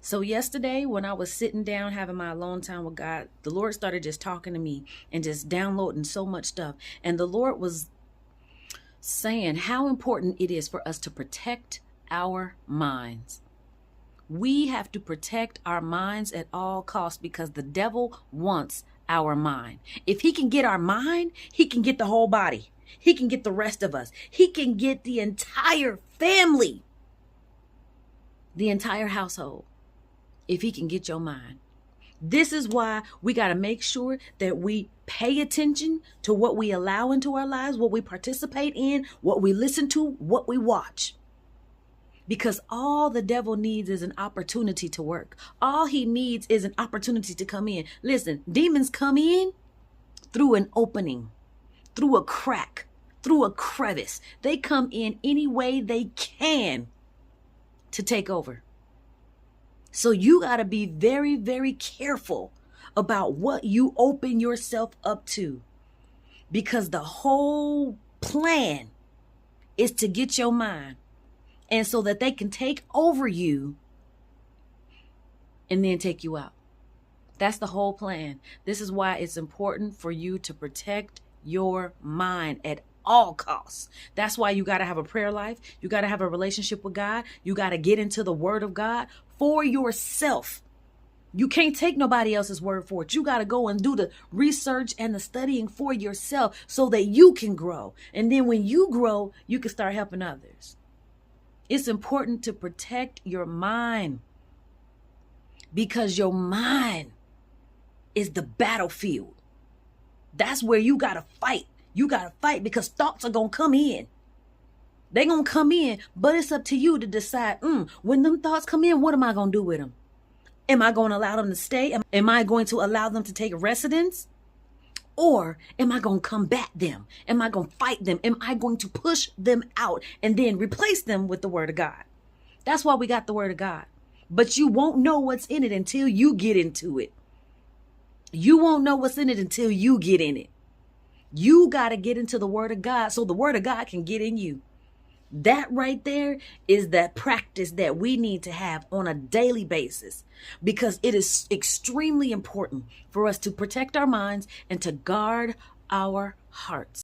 So yesterday when I was sitting down having my alone time with God, the Lord started just talking to me and just downloading so much stuff. And the Lord was saying how important it is for us to protect our minds. We have to protect our minds at all costs because the devil wants our mind. If he can get our mind, he can get the whole body. He can get the rest of us. He can get the entire family, the entire household, if he can get your mind. This is why we got to make sure that we pay attention to what we allow into our lives, what we participate in, what we listen to, what we watch. Because all the devil needs is an opportunity to work. All he needs is an opportunity to come in. Listen, demons come in through an opening, through a crack, through a crevice. They come in any way they can to take over. So you got to be very, very careful about what you open yourself up to, because the whole plan is to get your mind, and so that they can take over you and then take you out. That's the whole plan. This is why it's important for you to protect your mind at all costs. That's why you got to have a prayer life. You got to have a relationship with God. You got to get into the word of God for yourself. You can't take nobody else's word for it. You got to go and do the research and the studying for yourself so that you can grow. And then when you grow, you can start helping others. It's important to protect your mind, because your mind is the battlefield. That's where you got to fight. You got to fight because thoughts are going to come in. They're going to come in, but it's up to you to decide, when them thoughts come in, what am I going to do with them? Am I going to allow them to stay? Am I going to allow them to take residence? Or am I going to combat them? Am I going to fight them? Am I going to push them out and then replace them with the word of God? That's why we got the word of God. But you won't know what's in it until you get into it. You won't know what's in it until you get in it. You got to get into the word of God so the word of God can get in you. That right there is that practice that we need to have on a daily basis, because it is extremely important for us to protect our minds and to guard our hearts.